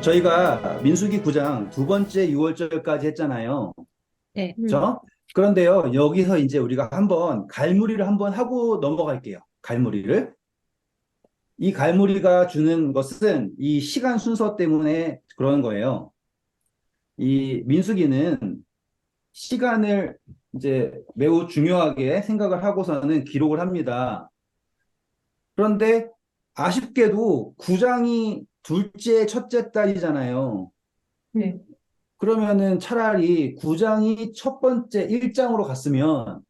저희가 민수기 9장 두 번째 6월절까지 했잖아요. 네. 그죠? 그런데요, 여기서 이제 우리가 한번 갈무리를 한번 하고 넘어갈게요. 갈무리를. 이 갈무리가 주는 것은 이 시간 순서 때문에 그러는 거예요. 이 민수기는 시간을 이제 매우 중요하게 생각을 하고서는 기록을 합니다. 그런데 아쉽게도 9장이 둘째, 첫째 딸이잖아요. 네. 그러면은 차라리 9장이 첫 번째 1장으로 갔으면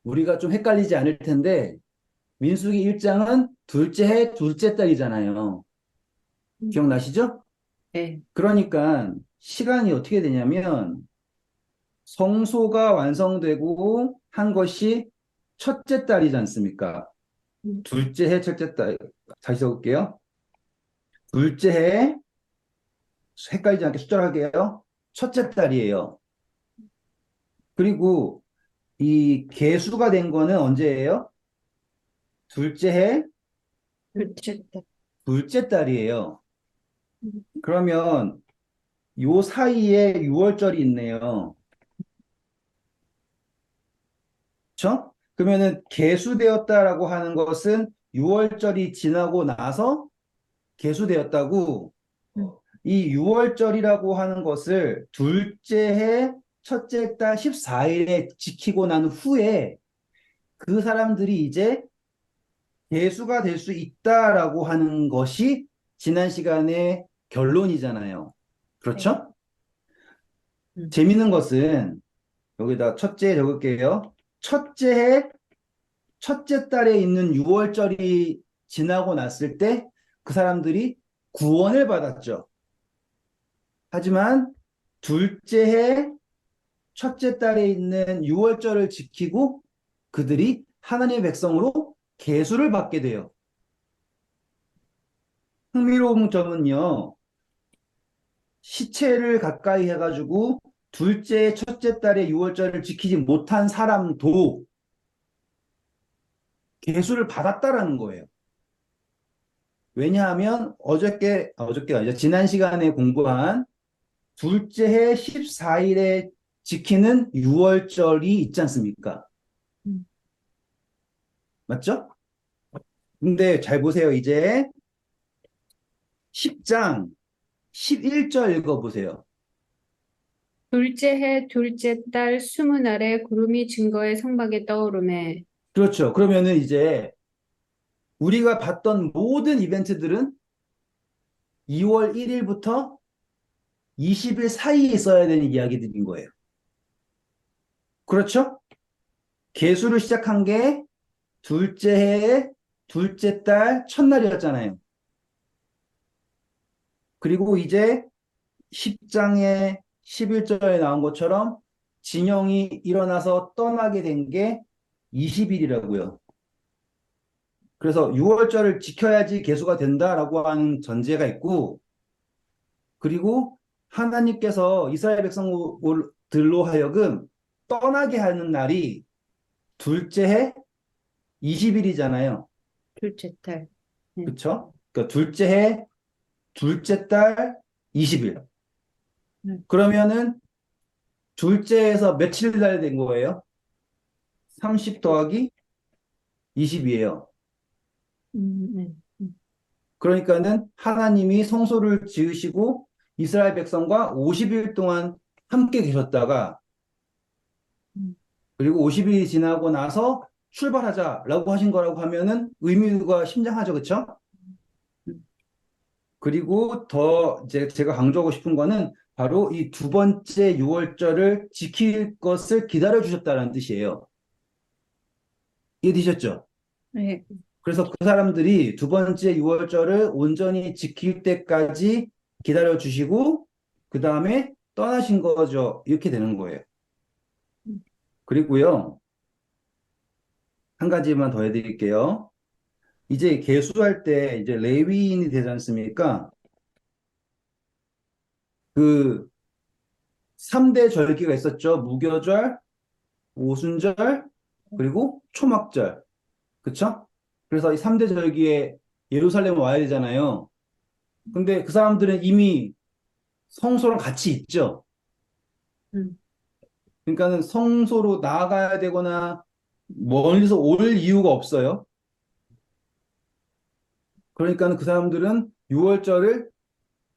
우리가 좀 헷갈리지 않을 텐데 민수기 1장은 둘째 해 둘째 달이잖아요. 기억나시죠? 네. 그러니까 시간이 어떻게 되냐면 성소가 완성되고 한 것이 첫째 달이지 않습니까? 둘째 해 첫째 달. 다시 적을게요. 둘째 해 헷갈리지 않게 숫자로 할게요. 첫째 달이에요. 그리고 이 개수가 된 거는 언제예요? 둘째 해 둘째 딸. 둘째 달이에요. 그러면 요 사이에 6월절이 있네요. 그렇죠? 그러면은 개수되었다라고 하는 것은 6월절이 지나고 나서 개수되었다고. 이 6월절이라고 하는 것을 둘째 해 첫째 달 14일에 지키고 난 후에 그 사람들이 이제 개수가 될 수 있다라고 하는 것이 지난 시간의 결론이잖아요. 네. 그렇죠? 음. 재밌는 것은 여기다 첫째 적을게요. 첫째 해, 첫째 달에 있는 6월절이 지나고 났을 때 그 사람들이 구원을 받았죠. 하지만 둘째 해, 첫째 달에 있는 6월절을 지키고 그들이 하나님의 백성으로 계수를 받게 돼요. 흥미로운 점은요, 시체를 가까이 해가지고 둘째, 첫째 달에 6월절을 지키지 못한 사람도 계수를 받았다라는 거예요. 왜냐하면 어저께가 아니죠. 지난 시간에 공부한 둘째 해 14일에 지키는 6월절이 있지 않습니까? 음. 맞죠? 근데 잘 보세요. 이제 10장 11절 읽어보세요. 둘째 해 둘째 달 스무 날에 구름이 증거의 성막에 떠오르매. 그렇죠. 그러면은 이제 우리가 봤던 모든 이벤트들은 2월 1일부터 20일 사이에 있어야 되는 이야기들인 거예요. 그렇죠? 계수를 시작한 게 둘째 해, 둘째 달 첫날이었잖아요. 그리고 이제 10장에 11절에 나온 것처럼 진영이 일어나서 떠나게 된 게 20일이라고요. 그래서 6월절을 지켜야지 계수가 된다라고 하는 전제가 있고, 그리고 하나님께서 이스라엘 백성들로 하여금 떠나게 하는 날이 둘째 해 20일이잖아요. 둘째 달. 네. 그쵸? 그러니까 둘째 해, 둘째 달 20일. 네. 그러면은 둘째에서 며칠 날 된 거예요? 30 더하기 20이에요. 네. 그러니까는 하나님이 성소를 지으시고 이스라엘 백성과 50일 동안 함께 계셨다가 음. 그리고 50일이 지나고 나서 출발하자라고 하신 거라고 하면은 의미가 심장하죠. 그쵸? 그리고 더 이제 제가 강조하고 싶은 거는 바로 이 두 번째 6월절을 지킬 것을 기다려 주셨다는 뜻이에요. 이해되셨죠? 네. 그래서 그 사람들이 두 번째 6월절을 온전히 지킬 때까지 기다려 주시고 그 다음에 떠나신 거죠. 이렇게 되는 거예요. 그리고요, 한 가지만 더 해드릴게요. 이제 계수할 때 이제 레위인이 되지 않습니까? 그 3대 절기가 있었죠. 무교절, 오순절, 그리고 초막절. 그쵸? 그래서 이 3대 절기에 예루살렘 와야 되잖아요. 근데 그 사람들은 이미 성소랑 같이 있죠. 음, 그러니까는 성소로 나아가야 되거나 멀리서 올 이유가 없어요. 그러니까는 그 사람들은 유월절을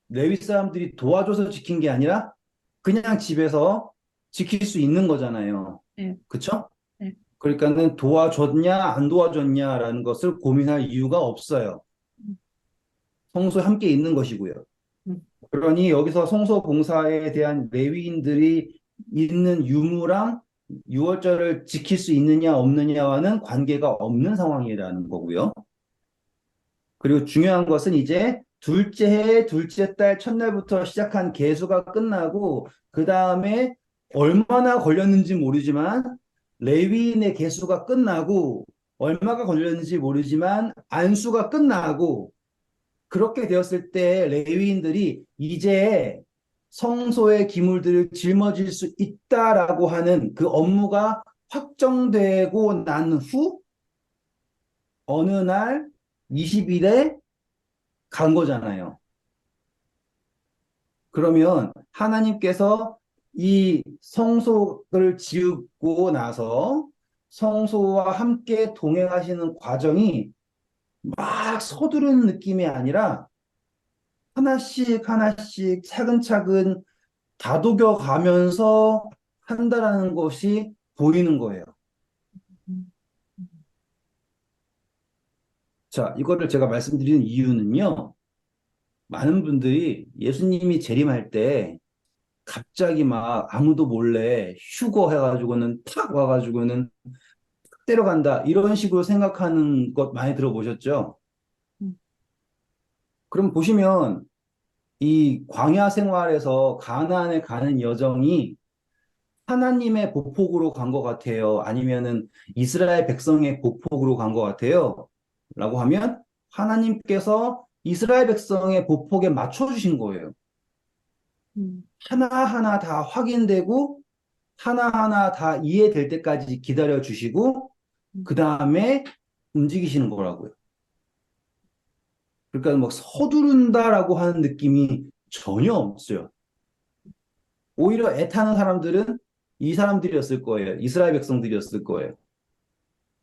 레위 사람들이 도와줘서 지킨 게 아니라 그냥 집에서 지킬 수 있는 거잖아요. 네, 그쵸? 네. 그러니까는 도와줬냐, 안 도와줬냐라는 것을 고민할 이유가 없어요. 음, 성소에 함께 있는 것이고요. 음, 그러니 여기서 성소 봉사에 대한 레위인들이 있는 유무랑 유월절을 지킬 수 있느냐 없느냐와는 관계가 없는 상황이라는 거고요. 그리고 중요한 것은 이제 둘째 해, 둘째 달 첫날부터 시작한 계수가 끝나고 그 다음에 얼마나 걸렸는지 모르지만 레위인의 계수가 끝나고 얼마가 걸렸는지 모르지만 안수가 끝나고 그렇게 되었을 때 레위인들이 이제 성소의 기물들을 짊어질 수 있다라고 하는 그 업무가 확정되고 난 후 어느 날 20일에 간 거잖아요. 그러면 하나님께서 이 성소를 지고 나서 성소와 함께 동행하시는 과정이 막 서두르는 느낌이 아니라 하나씩 하나씩 차근차근 다독여 가면서 한다라는 것이 보이는 거예요. 음, 자, 이거를 제가 말씀드리는 이유는요. 많은 분들이 예수님이 재림할 때 갑자기 막 아무도 몰래 휴거 해가지고는 탁 와가지고는 때려간다. 이런 식으로 생각하는 것 많이 들어보셨죠? 음, 그럼 보시면 이 광야 생활에서 가나안에 가는 여정이 하나님의 보폭으로 간 것 같아요. 아니면은 이스라엘 백성의 보폭으로 간 것 같아요. 라고 하면 하나님께서 이스라엘 백성의 보폭에 맞춰주신 거예요. 음, 하나하나 다 확인되고 하나하나 다 이해될 때까지 기다려 주시고 음, 그 다음에 움직이시는 거라고요. 그러니까 뭐 서두른다라고 하는 느낌이 전혀 없어요. 오히려 애타는 사람들은 이 사람들이었을 거예요. 이스라엘 백성들이었을 거예요.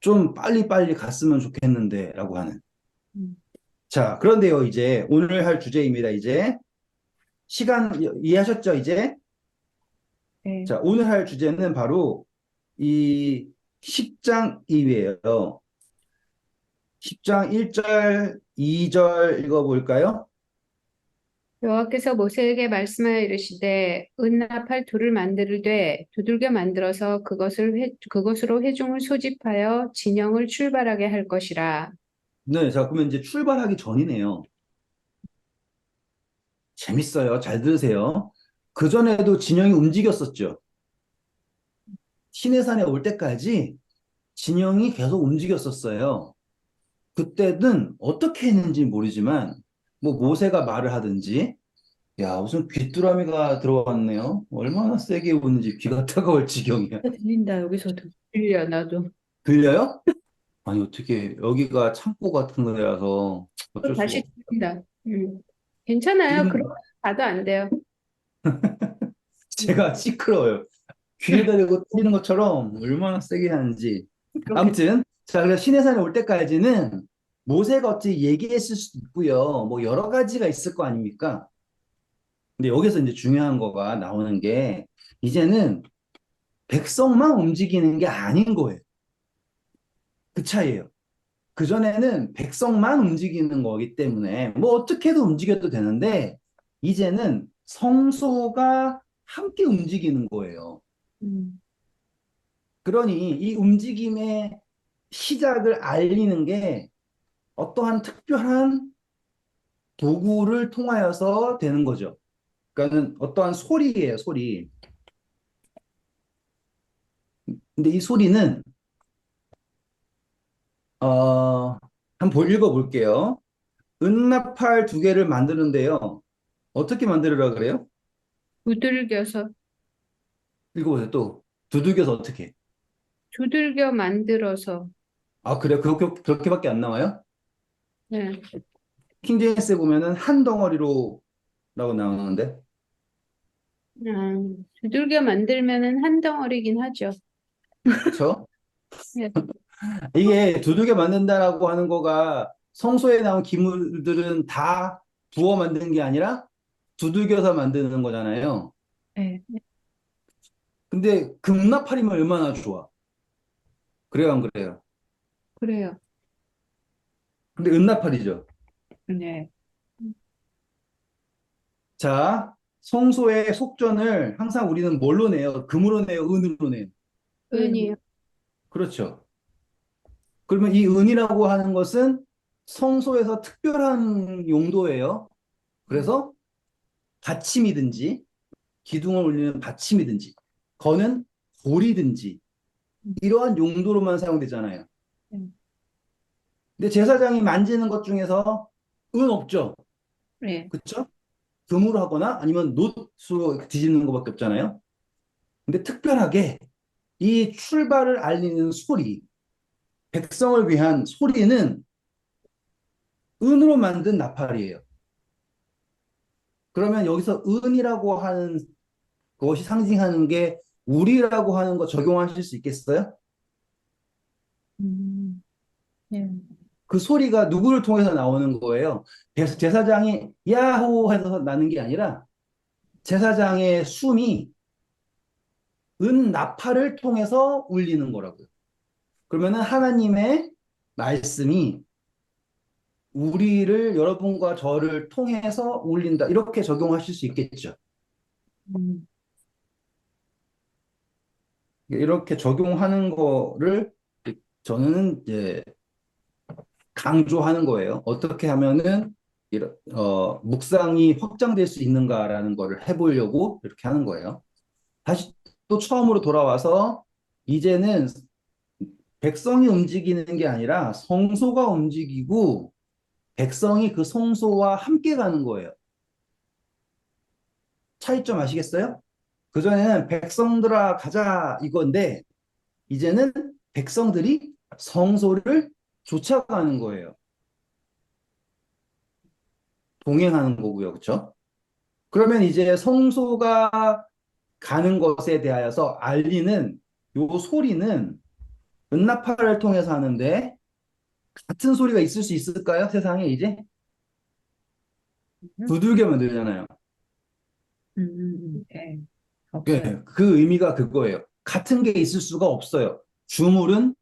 좀 빨리빨리 갔으면 좋겠는데 라고 하는. 음. 자, 그런데요, 이제 오늘 할 주제입니다. 이제 시간 이해하셨죠? 이제 네. 자, 오늘 할 주제는 바로 이 10장이에요. 10장 1절, 2절 읽어볼까요? 여호와께서 모세에게 말씀하여 이르시되 은나팔 둘을 만들되 두들겨 만들어서 그것으로 회중을 소집하여 진영을 출발하게 할 것이라. 네, 자, 그러면 이제 출발하기 전이네요. 재밌어요. 잘 들으세요. 그전에도 진영이 움직였었죠. 시내산에 올 때까지 진영이 계속 움직였었어요. 그때는 어떻게 했는지 모르지만, 뭐 모세가 말을 하든지, 야, 무슨 귀뚜라미가 들어왔네요. 얼마나 세게 오는지 귀가 따가울 지경이야. 들린다, 여기서도. 들려, 나도. 들려요? 아니, 어떻게, 여기가 창고 같은 데라서 또 어쩔 수가 다시 없어. 들린다. 괜찮아요. 그렇게 들리는, 봐도 안 돼요. 음, 제가 시끄러워요. 귀에다 대고 때리는 것처럼 얼마나 세게 하는지. 그렇게. 아무튼, 자, 그래서 시내산에 올 때까지는 모세가 어찌 얘기했을 수도 있고요. 뭐 여러 가지가 있을 거 아닙니까? 근데 여기서 이제 중요한 거가 나오는 게, 이제는 백성만 움직이는 게 아닌 거예요. 그 차이예요. 그전에는 백성만 움직이는 거기 때문에 뭐 어떻게든 움직여도 되는데 이제는 성소가 함께 움직이는 거예요. 음, 그러니 이 움직임의 시작을 알리는 게 어떠한 특별한 도구를 통하여서 되는 거죠. 그러니까는 어떠한 소리예요, 소리. 근데 이 소리는 한번 읽어볼게요. 은나팔 두 개를 만드는데요. 어떻게 만들으라 그래요? 두들겨서, 읽어보세요. 또 두들겨서 어떻게? 두들겨 만들어서. 아, 그래요? 그렇게밖에 안 나와요? 네. 킹제임스에 보면은 한 덩어리로 라고 나오는데, 두들겨 만들면은 한 덩어리긴 하죠. 그쵸? 네. 이게 두들겨 만든다라고 하는 거가 성소에 나온 기물들은 다 부어 만드는 게 아니라 두들겨서 만드는 거잖아요. 네. 근데 금나팔이면 얼마나 좋아. 그래요, 안 그래요? 그래요. 근데 은나팔이죠. 네. 자, 성소의 속전을 항상 우리는 뭘로 내요? 금으로 내요? 은으로 내요? 은이요. 그렇죠. 그러면 이 은이라고 하는 것은 성소에서 특별한 용도예요. 그래서 받침이든지 기둥을 올리는 받침이든지 거는 고리든지 이러한 용도로만 사용되잖아요. 근데 제사장이 만지는 것 중에서 은 없죠. 네. 그렇죠? 금으로 하거나 아니면 놋으로 뒤집는 것밖에 없잖아요. 근데 특별하게 이 출발을 알리는 소리, 백성을 위한 소리는 은으로 만든 나팔이에요. 그러면 여기서 은이라고 하는 것이 상징하는 게 우리라고 하는 거 적용하실 수 있겠어요? 음, 네. 그 소리가 누구를 통해서 나오는 거예요? 제사장이 야호 해서 나는 게 아니라 제사장의 숨이 은 나팔을 통해서 울리는 거라고요. 그러면은 하나님의 말씀이 우리를 여러분과 저를 통해서 울린다. 이렇게 적용하실 수 있겠죠. 음, 이렇게 적용하는 거를 저는 이제 강조하는 거예요. 어떻게 하면은 묵상이 확장될 수 있는가라는 거를 해보려고 이렇게 하는 거예요. 다시 또 처음으로 돌아와서 이제는 백성이 움직이는 게 아니라 성소가 움직이고 백성이 그 성소와 함께 가는 거예요. 차이점 아시겠어요? 그전에는 백성들아 가자 이건데 이제는 백성들이 성소를 쫓아가는 거예요. 동행하는 거고요. 그렇죠? 그러면 이제 성소가 가는 것에 대하여서 알리는 요 소리는 은나팔을 통해서 하는데 같은 소리가 있을 수 있을까요? 세상에 이제 두들겨 만들잖아요. 네. 예, 없어요. 그 의미가 그거예요. 같은 게 있을 수가 없어요. 주물은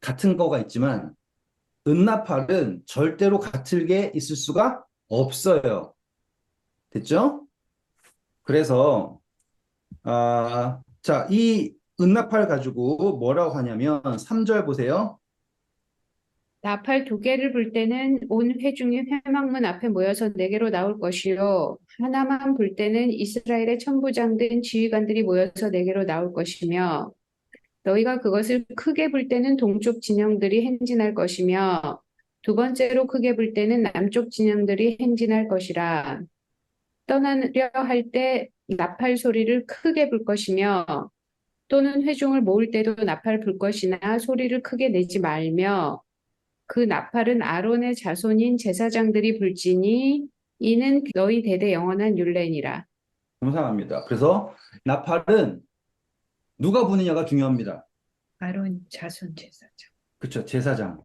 같은 거가 있지만 은나팔은 절대로 같은 게 있을 수가 없어요. 됐죠? 그래서 자, 이 은나팔 가지고 뭐라고 하냐면 3절 보세요. 나팔 두 개를 불 때는 온 회중이 회막문 앞에 모여서 내게로 나올 것이요. 하나만 불 때는 이스라엘의 천부장된 지휘관들이 모여서 내게로 나올 것이며, 너희가 그것을 크게 불 때는 동쪽 진영들이 행진할 것이며, 두 번째로 크게 불 때는 남쪽 진영들이 행진할 것이라. 떠나려 할 때 나팔 소리를 크게 불 것이며, 또는 회중을 모을 때도 나팔 불 것이나 소리를 크게 내지 말며, 그 나팔은 아론의 자손인 제사장들이 불지니 이는 너희 대대 영원한 율례니라. 감사합니다. 그래서 나팔은 누가 부느냐가 중요합니다. 아론 자손 제사장. 그렇죠. 제사장.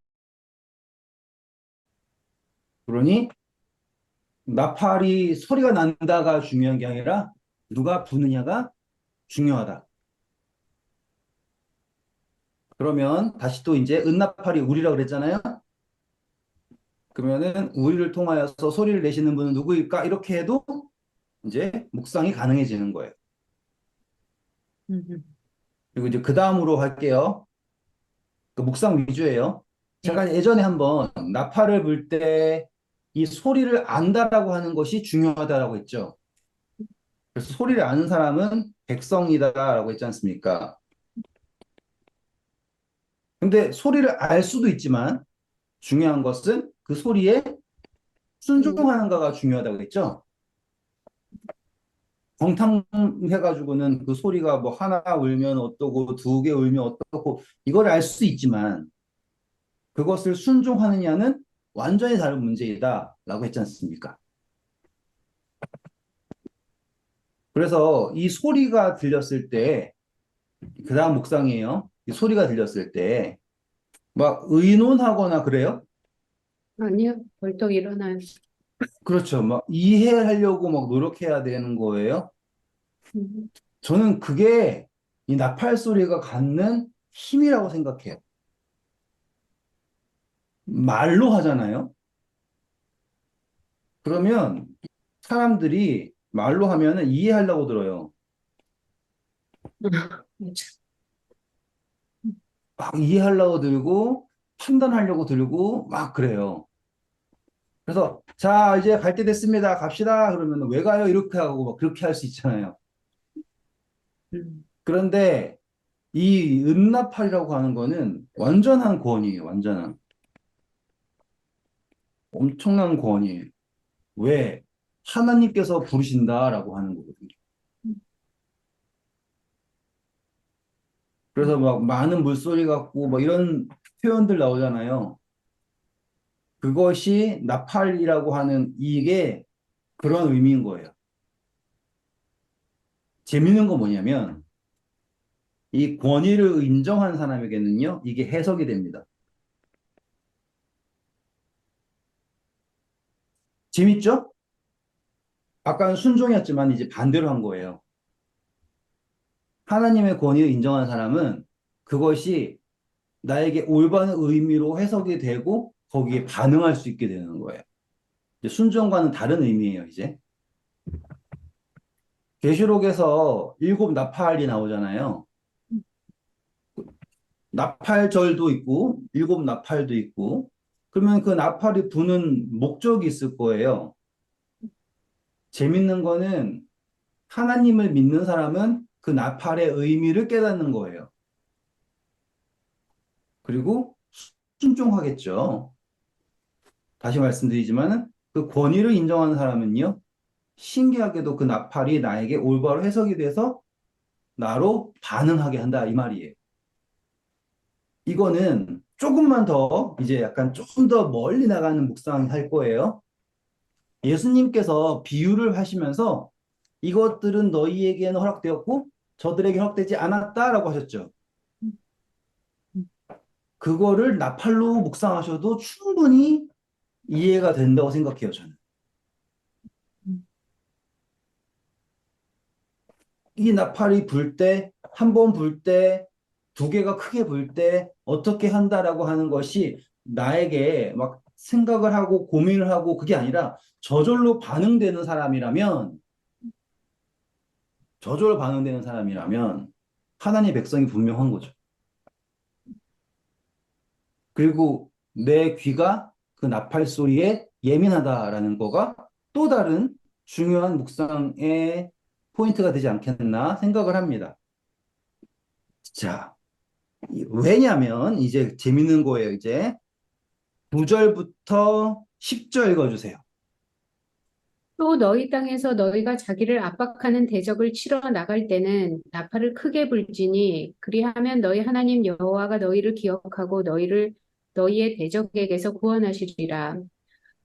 그러니 나팔이 소리가 난다가 중요한 게 아니라 누가 부느냐가 중요하다. 그러면 다시 또 이제 은나팔이 우리라 그랬잖아요. 그러면은 우리를 통하여서 소리를 내시는 분은 누구일까? 이렇게 해도 이제 묵상이 가능해지는 거예요. 음, 그리고 이제 그 다음으로 할게요. 그 묵상 위주예요. 네. 제가 예전에 한번 나팔을 불 때 이 소리를 안다라고 하는 것이 중요하다라고 했죠. 그래서 소리를 아는 사람은 백성이다라고 했지 않습니까? 근데 소리를 알 수도 있지만 중요한 것은 그 소리에 순종하는가가 중요하다고 했죠. 덩탕해가지고는 그 소리가 뭐 하나 울면 어떠고 두 개 울면 어떻고 이걸 알 수 있지만 그것을 순종하느냐는 완전히 다른 문제이다라고 했지 않습니까? 그래서 이 소리가 들렸을 때, 그 다음 묵상이에요. 이 소리가 들렸을 때, 막 의논하거나 그래요? 아니요, 벌떡 일어나요. 그렇죠. 막 이해하려고 막 노력해야 되는 거예요. 음, 저는 그게 이 나팔 소리가 갖는 힘이라고 생각해요. 말로 하잖아요. 그러면 사람들이 말로 하면은 이해하려고 들어요. 맞아. 막 이해하려고 들고, 판단하려고 들고, 막 그래요. 그래서, 자, 이제 갈 때 됐습니다. 갑시다. 그러면 왜 가요? 이렇게 하고 막 그렇게 할 수 있잖아요. 음, 그런데 이 은나팔이라고 하는 거는 완전한 구원이에요. 완전한. 엄청난 구원이에요. 왜? 하나님께서 부르신다라고 하는 거거든요. 그래서 막 많은 물소리 같고 뭐 이런 표현들 나오잖아요. 그것이 나팔이라고 하는 이게 그런 의미인 거예요. 재밌는 건 뭐냐면 이 권위를 인정한 사람에게는요, 이게 해석이 됩니다. 재밌죠? 아까는 순종이었지만 이제 반대로 한 거예요. 하나님의 권위를 인정한 사람은 그것이 나에게 올바른 의미로 해석이 되고 거기에 반응할 수 있게 되는 거예요. 이제 순종과는 다른 의미예요, 이제. 계시록에서 일곱 나팔이 나오잖아요. 나팔절도 있고, 일곱 나팔도 있고, 그러면 그 나팔이 부는 목적이 있을 거예요. 재밌는 거는 하나님을 믿는 사람은 그 나팔의 의미를 깨닫는 거예요. 그리고 순종하겠죠. 다시 말씀드리지만 그 권위를 인정하는 사람은요, 신기하게도 그 나팔이 나에게 올바로 해석이 돼서 나로 반응하게 한다 이 말이에요. 이거는 조금만 더 이제 약간 조금 더 멀리 나가는 묵상을 할 거예요. 예수님께서 비유를 하시면서 이것들은 너희에게는 허락되었고 저들에게 허락되지 않았다라고 하셨죠. 그거를 나팔로 묵상하셔도 충분히 이해가 된다고 생각해요, 저는. 이 나팔이 불 때, 한 번 불 때, 두 개가 크게 불 때 어떻게 한다라고 하는 것이 나에게 막 생각을 하고 고민을 하고 그게 아니라 저절로 반응되는 사람이라면, 저절로 반응되는 사람이라면 하나님의 백성이 분명한 거죠. 그리고 내 귀가 그 나팔 소리에 예민하다라는 거가 또 다른 중요한 묵상의 포인트가 되지 않겠나 생각을 합니다. 자, 왜냐면 이제 재밌는 거예요, 이제. 9절부터 10절 읽어주세요. 또 너희 땅에서 너희가 자기를 압박하는 대적을 치러 나갈 때는 나팔을 크게 불지니 그리하면 너희 하나님 여호와가 너희를 기억하고 너희를 너희의 대적에게서 구원하시리라.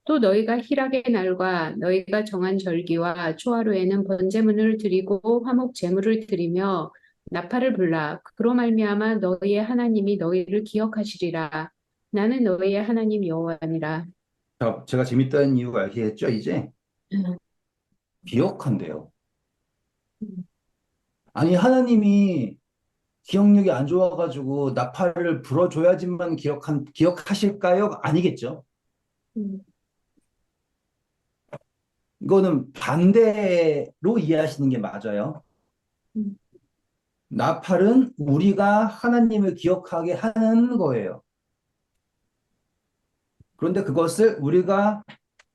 또 너희가 희락의 날과 너희가 정한 절기와 초하루에는 번제물을 드리고 화목 제물을 드리며 나팔을 불라. 그로 말미암아 너희의 하나님이 너희를 기억하시리라. 나는 너희의 하나님 여호와니라. 자, 제가 재밌다는 이유가 알겠죠, 이제? 음, 기억한대요. 아니, 하나님이 기억력이 안 좋아가지고 나팔을 불어줘야지만 기억하실까요? 아니겠죠? 음, 이거는 반대로 이해하시는 게 맞아요. 음, 나팔은 우리가 하나님을 기억하게 하는 거예요. 그런데 그것을 우리가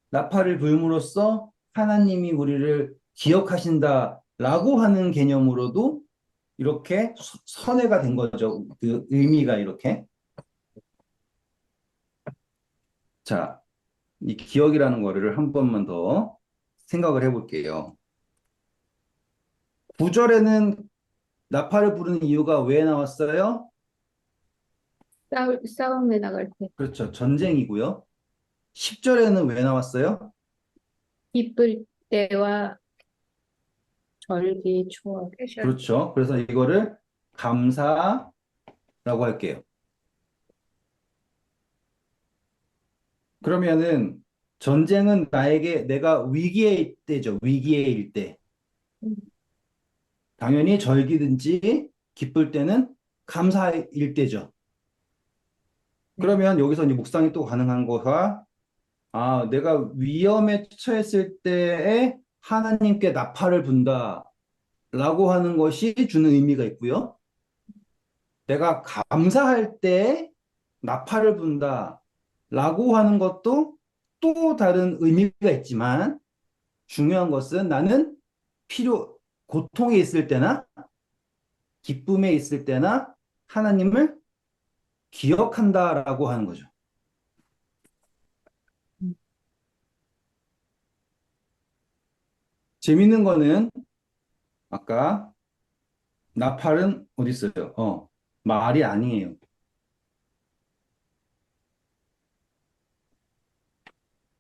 나팔을 불므로써 하나님이 우리를 기억하신다라고 하는 개념으로도 이렇게 선회가 된 거죠. 그 의미가 이렇게. 자, 이 기억이라는 거를 한 번만 더 생각을 해볼게요. 9절에는 나팔을 부르는 이유가 왜 나왔어요? 싸움에 나갈 때. 그렇죠. 전쟁이고요. 10절에는 왜 나왔어요? 기쁠 때와 절기, 초월, 회절. 그렇죠. 그래서 이거를 감사라고 할게요. 그러면은 전쟁은 나에게 내가 위기의 때죠. 위기의 때. 음, 당연히 절기든지 기쁠 때는 감사일 때죠. 네. 그러면 여기서 이제 묵상이 또 가능한 거가 내가 위험에 처했을 때에 하나님께 나팔을 분다라고 하는 것이 주는 의미가 있고요. 내가 감사할 때 나팔을 분다라고 하는 것도 또 다른 의미가 있지만 중요한 것은 나는 고통에 있을 때나 기쁨에 있을 때나 하나님을 기억한다라고 하는 거죠. 음, 재밌는 거는 아까 나팔은 어디 있어요? 말이 아니에요.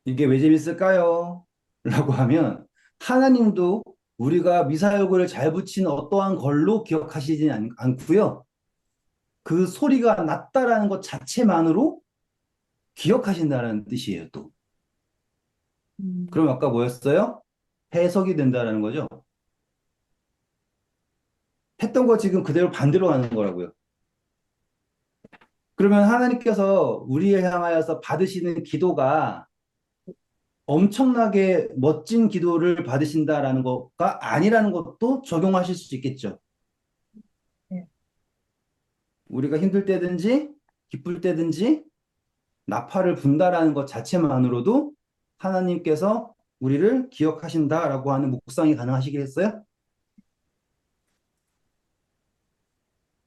이게 왜 재밌을까요? 라고 하면 하나님도 우리가 미사여구를 잘 붙이는 어떠한 걸로 기억하시지 않고요. 그 소리가 났다라는 것 자체만으로 기억하신다는 뜻이에요, 또. 음, 그럼 아까 뭐였어요? 해석이 된다라는 거죠. 했던 거 지금 그대로 반대로 가는 거라고요. 그러면 하나님께서 우리를 향하여서 받으시는 기도가 엄청나게 멋진 기도를 받으신다라는 것가 아니라는 것도 적용하실 수 있겠죠. 네. 우리가 힘들 때든지 기쁠 때든지 나팔을 분다라는 것 자체만으로도 하나님께서 우리를 기억하신다라고 하는 묵상이 가능하시겠어요?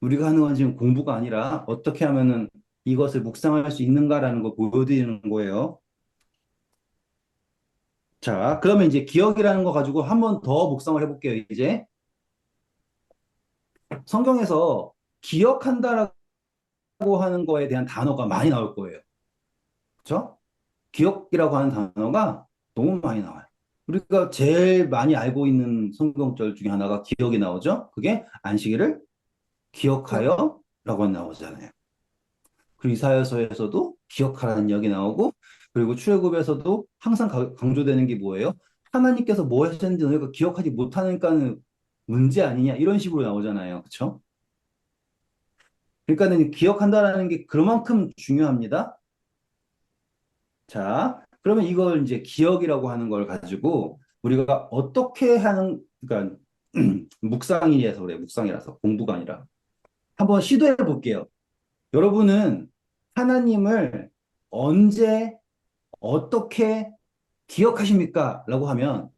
우리가 하는 건 지금 공부가 아니라 어떻게 하면은 이것을 묵상할 수 있는가라는 걸 보여드리는 거예요. 자, 그러면 이제 기억이라는 거 가지고 한 번 더 묵상을 해볼게요, 이제. 성경에서 기억한다라고 하는 거에 대한 단어가 많이 나올 거예요. 그렇죠? 기억이라고 하는 단어가 너무 많이 나와요. 우리가 제일 많이 알고 있는 성경절 중에 하나가 기억이 나오죠? 그게 안식일을 기억. 기억하여라고 나오잖아요. 그리고 이사야서에서도 기억하라는 이야기 나오고, 그리고 출애굽에서도 항상 강조되는 게 뭐예요? 하나님께서 뭐 하셨는지 너희가 기억하지 못하니까는 문제 아니냐 이런 식으로 나오잖아요. 그렇죠? 그러니까는 기억한다라는 게 그만큼 중요합니다. 자, 그러면 이걸 이제 기억이라고 하는 걸 가지고 우리가 어떻게 그러니까 묵상이라서 그래, 묵상이라서 공부가 아니라 한번 시도해 볼게요. 여러분은 하나님을 언제 어떻게 기억하십니까? 라고 하면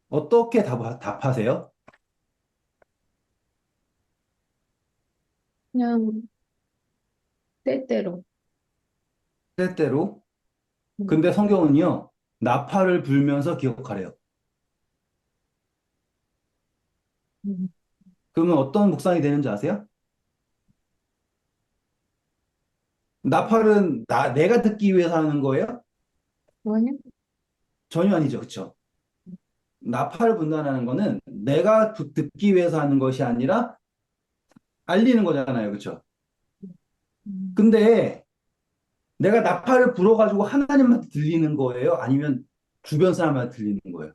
어떻게 답하세요? 그냥 때때로. 때때로. 음, 근데 성경은요, 나팔을 불면서 기억하래요. 음, 그러면 어떤 묵상이 되는지 아세요? 나팔은 내가 듣기 위해서 하는 거예요? 뭐냐? 전혀 아니죠. 그렇죠? 나팔을 분단하는 거는 내가 듣기 위해서 하는 것이 아니라 알리는 거잖아요. 그렇죠? 음, 근데 내가 나팔을 불어가지고 하나님한테 들리는 거예요? 아니면 주변 사람한테 들리는 거예요?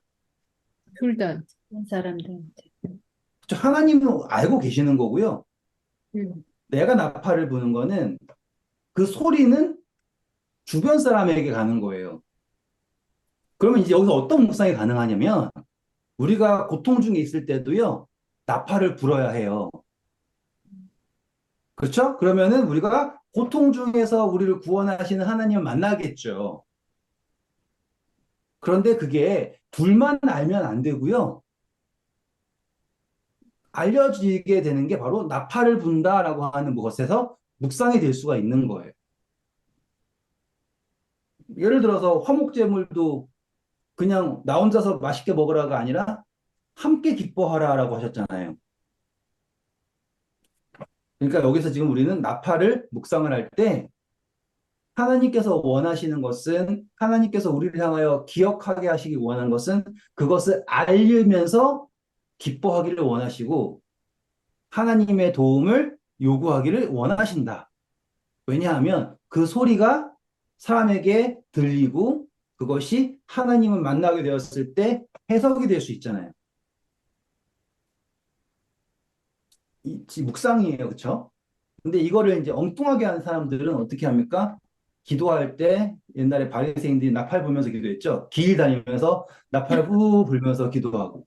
둘 다. 한 사람들한테. 그렇죠? 하나님은 알고 계시는 거고요. 음, 내가 나팔을 부는 거는 그 소리는 주변 사람에게 가는 거예요. 그러면 이제 여기서 어떤 묵상이 가능하냐면 우리가 고통 중에 있을 때도요. 나팔을 불어야 해요. 그렇죠? 그러면은 우리가 고통 중에서 우리를 구원하시는 하나님을 만나겠죠. 그런데 그게 둘만 알면 안 되고요. 알려지게 되는 게 바로 나팔을 분다라고 하는 것에서 묵상이 될 수가 있는 거예요. 예를 들어서 화목제물도 그냥 나 혼자서 맛있게 먹으라가 아니라 함께 기뻐하라라고 하셨잖아요. 그러니까 여기서 지금 우리는 나팔을 묵상을 할 때 하나님께서 원하시는 것은 하나님께서 우리를 향하여 기억하게 하시기 원하는 것은 그것을 알리면서 기뻐하기를 원하시고 하나님의 도움을 요구하기를 원하신다. 왜냐하면 그 소리가 사람에게 들리고 그것이 하나님을 만나게 되었을 때 해석이 될 수 있잖아요. 묵상이에요. 그렇죠? 근데 이거를 이제 엉뚱하게 하는 사람들은 어떻게 합니까? 기도할 때 옛날에 바리새인들이 나팔 불면서 기도했죠. 길 다니면서 나팔 후 불면서 기도하고.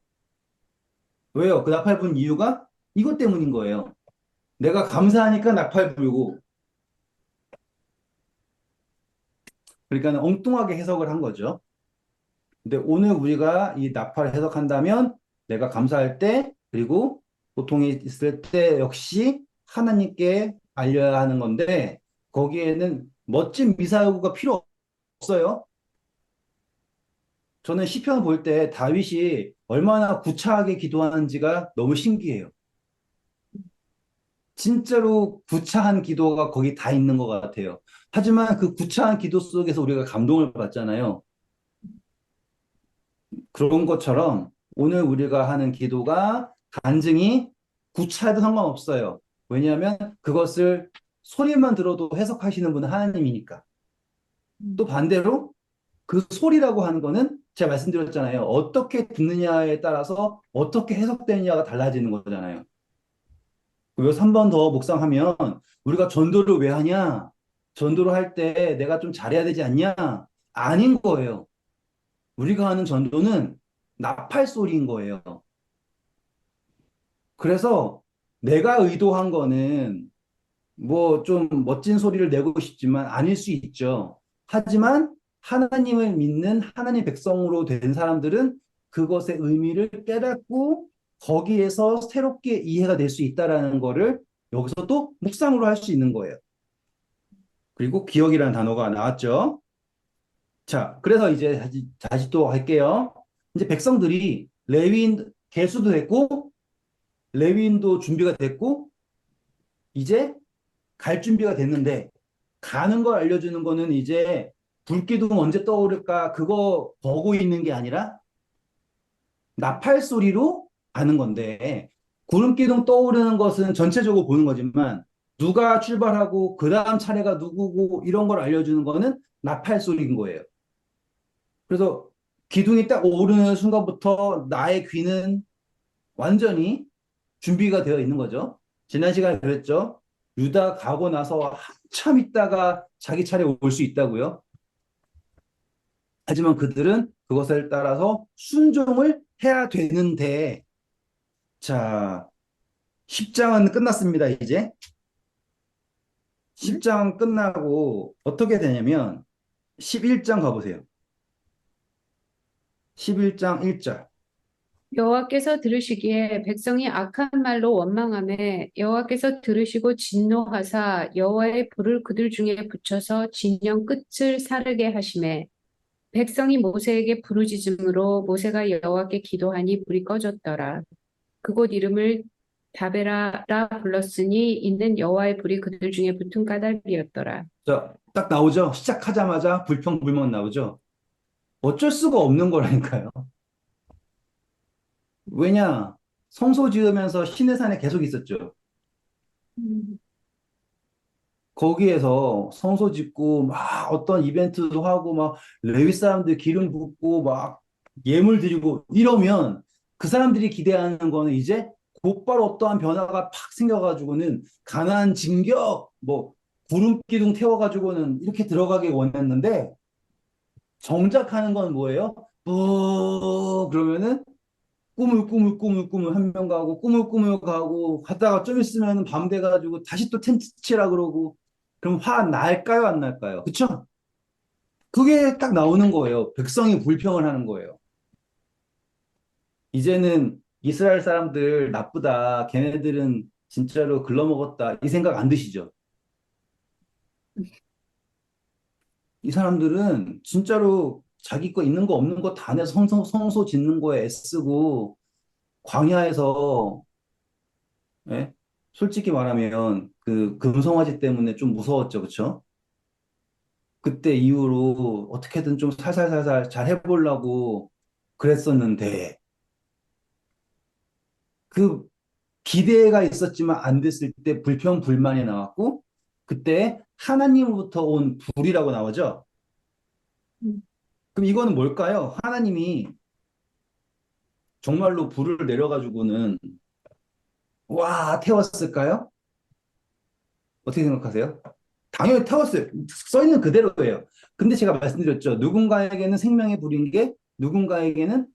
왜요? 그 나팔 분 이유가 이것 때문인 거예요. 내가 감사하니까 나팔 불고. 그러니까 엉뚱하게 해석을 한 거죠. 근데 오늘 우리가 이 나팔을 해석한다면 내가 감사할 때 그리고 고통이 있을 때 역시 하나님께 알려야 하는 건데 거기에는 멋진 미사여구가 필요 없어요. 저는 시편 볼 때 다윗이 얼마나 구차하게 기도하는지가 너무 신기해요. 진짜로 구차한 기도가 거기 다 있는 것 같아요. 하지만 그 구차한 기도 속에서 우리가 감동을 받잖아요. 그런 것처럼 오늘 우리가 하는 기도가 간증이 구차해도 상관없어요. 왜냐하면 그것을 소리만 들어도 해석하시는 분은 하나님이니까. 또 반대로 그 소리라고 하는 거는 제가 말씀드렸잖아요. 어떻게 듣느냐에 따라서 어떻게 해석되느냐가 달라지는 거잖아요. 그래서 한 번 더 묵상하면 우리가 전도를 왜 하냐? 전도를 할 때 내가 좀 잘해야 되지 않냐? 아닌 거예요. 우리가 하는 전도는 나팔 소리인 거예요. 그래서 내가 의도한 거는 뭐 좀 멋진 소리를 내고 싶지만 아닐 수 있죠. 하지만 하나님을 믿는 하나님 백성으로 된 사람들은 그것의 의미를 깨닫고 거기에서 새롭게 이해가 될 수 있다라는 거를 여기서 또 묵상으로 할 수 있는 거예요. 그리고 기억이라는 단어가 나왔죠. 자, 그래서 이제 다시 또 할게요. 이제 백성들이 레위인 개수도 됐고 레위인도 준비가 됐고 이제 갈 준비가 됐는데 가는 걸 알려주는 거는 이제 불기둥 언제 떠오를까 그거 보고 있는 게 아니라 나팔 소리로 가는 건데 구름기둥 떠오르는 것은 전체적으로 보는 거지만 누가 출발하고 그 다음 차례가 누구고 이런 걸 알려주는 거는 나팔 소리인 거예요. 그래서 기둥이 딱 오르는 순간부터 나의 귀는 완전히 준비가 되어 있는 거죠. 지난 시간에 그랬죠. 유다 가고 나서 한참 있다가 자기 차례 올 수 있다고요. 하지만 그들은 그것을 따라서 순종을 해야 되는데, 자, 10장은 끝났습니다, 이제. 응? 10장 끝나고 어떻게 되냐면, 11장 가보세요. 11장 1절. 여호와께서 들으시기에 백성이 악한 말로 원망하매 여호와께서 들으시고 진노하사 여호와의 불을 그들 중에 붙여서 진영 끝을 사르게 하시매 백성이 모세에게 부르짖음으로 모세가 여호와께 기도하니 불이 꺼졌더라. 그곳 이름을 다베라라 불렀으니 이는 여호와의 불이 그들 중에 붙은 까닭이었더라. 자, 딱 나오죠? 시작하자마자 불평불만 나오죠? 어쩔 수가 없는 거라니까요. 왜냐? 성소 지으면서 시내산에 계속 있었죠. 음, 거기에서 성소 짓고 막 어떤 이벤트도 하고 막 레위 사람들 기름 붓고 막 예물 드리고 이러면 그 사람들이 기대하는 거는 이제 곧바로 어떠한 변화가 팍 생겨가지고는 가나안 진격 뭐 구름 기둥 태워가지고는 이렇게 들어가기 원했는데 정작 하는 건 뭐예요? 뿌 그러면은 꾸물꾸물꾸물꾸물 한 명 가고 꾸물꾸물 가고 갔다가 좀 있으면 밤 돼가지고 다시 또 텐트 치라 그러고 그럼 화 날까요 안 날까요? 그쵸? 그게 딱 나오는 거예요. 백성이 불평을 하는 거예요. 이제는 이스라엘 사람들 나쁘다. 걔네들은 진짜로 글러먹었다. 이 생각 안 드시죠? 이 사람들은 진짜로 자기 거 있는 거 없는 거 다 내서 성소 짓는 거에 애쓰고 광야에서 예? 솔직히 말하면 그 금송아지 때문에 좀 무서웠죠, 그쵸? 그때 이후로 어떻게든 좀 살살살살 잘 해보려고 그랬었는데, 그 기대가 있었지만 안 됐을 때 불평, 불만이 나왔고, 그때 하나님으로부터 온 불이라고 나오죠? 음, 그럼 이거는 뭘까요? 하나님이 정말로 불을 내려가지고는, 와, 태웠을까요? 어떻게 생각하세요? 당연히 태웠어요. 써 있는 그대로예요. 근데 제가 말씀드렸죠. 누군가에게는 생명의 불인 게 누군가에게는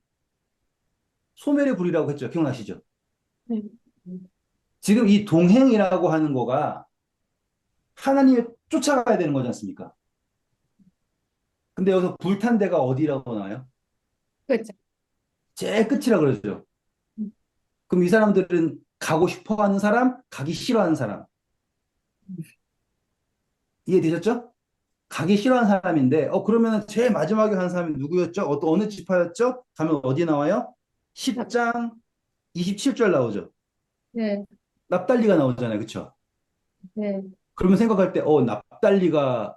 소멸의 불이라고 했죠. 기억나시죠? 네. 음, 지금 이 동행이라고 하는 거가 하나님이 쫓아가야 되는 거지 않습니까? 근데 여기서 불탄 데가 어디라고 나와요? 그죠. 제일 끝이라 그러죠. 음, 그럼 이 사람들은 가고 싶어 하는 사람, 가기 싫어하는 사람. 이해되셨죠? 가기 싫어하는 사람인데, 그러면 제일 마지막에 한 사람이 누구였죠? 어느 지파였죠? 가면 어디 나와요? 납- 10장 27절 나오죠. 네, 납달리가 나오잖아요. 그쵸? 네. 그러면 생각할 때, 납달리가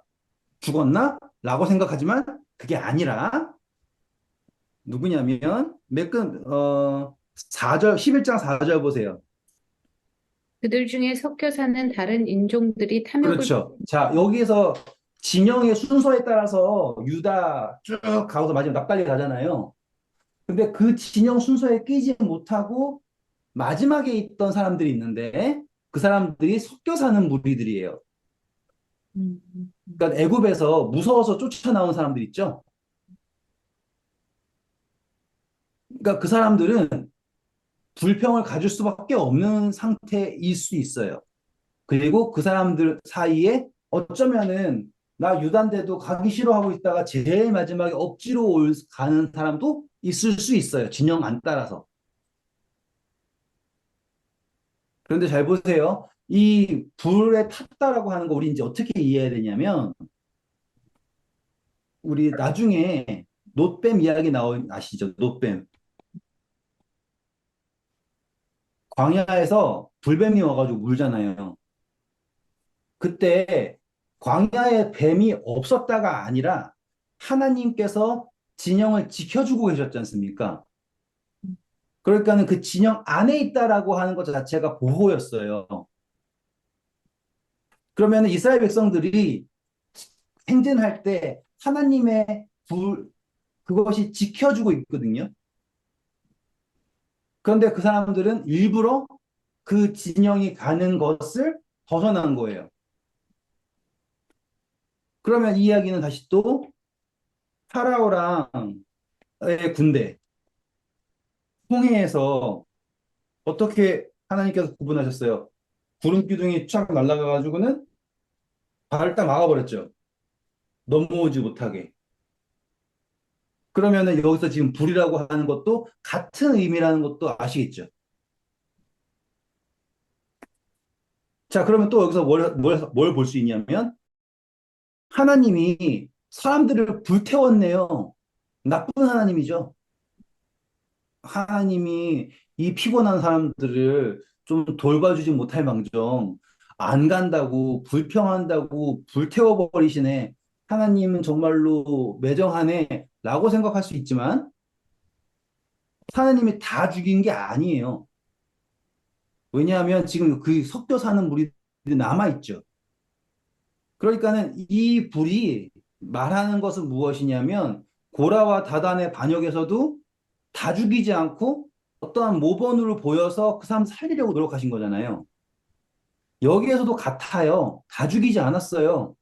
죽었나? 라고 생각하지만, 그게 아니라, 누구냐면, 매끈, 4절, 11장 4절 보세요. 그들 중에 섞여 사는 다른 인종들이 탐욕을 그렇죠. 자, 여기에서 진영의 순서에 따라서 유다 쭉 가고서 마지막 납달리 가잖아요. 근데 그 진영 순서에 끼지 못하고 마지막에 있던 사람들이 있는데 그 사람들이 섞여 사는 무리들이에요. 음, 그러니까 애굽에서 무서워서 쫓아나온 사람들 있죠. 그러니까 그 사람들은 불평을 가질 수밖에 없는 상태일 수 있어요. 그리고 그 사람들 사이에 어쩌면은 나 유단데도 가기 싫어하고 있다가 제일 마지막에 억지로 가는 사람도 있을 수 있어요. 진영 안 따라서. 그런데 잘 보세요. 이 불에 탔다라고 하는 거 우리 이제 어떻게 이해해야 되냐면 우리 나중에 놋뱀 이야기 아시죠? 놋뱀. 광야에서 불뱀이 와가지고 물잖아요. 그때 광야에 뱀이 없었다가 아니라 하나님께서 진영을 지켜주고 계셨지 않습니까? 그러니까는 그 진영 안에 있다라고 하는 것 자체가 보호였어요. 그러면 이스라엘 백성들이 행진할 때 하나님의 그것이 지켜주고 있거든요. 그런데 그 사람들은 일부러 그 진영이 가는 것을 벗어난 거예요. 그러면 이 이야기는 다시 또 파라오랑 의 군대, 홍해에서 어떻게 하나님께서 구분하셨어요? 구름 기둥이 쫙 날아가가지고는 발을 딱 막아버렸죠. 넘어오지 못하게. 그러면은 여기서 지금 불이라고 하는 것도 같은 의미라는 것도 아시겠죠? 자, 그러면 또 여기서 뭘 볼 수 있냐면 하나님이 사람들을 불태웠네요. 나쁜 하나님이죠. 하나님이 이 피곤한 사람들을 좀 돌봐주지 못할 망정 안 간다고 불평한다고 불태워버리시네. 하나님은 정말로 매정하네 라고 생각할 수 있지만 하나님이 다 죽인 게 아니에요. 왜냐하면 지금 그 섞여 사는 무리들이 남아있죠. 그러니까는 이 불이 말하는 것은 무엇이냐면 고라와 다단의 반역에서도 다 죽이지 않고 어떠한 모범으로 보여서 그 사람 살리려고 노력하신 거잖아요. 여기에서도 같아요. 다 죽이지 않았어요.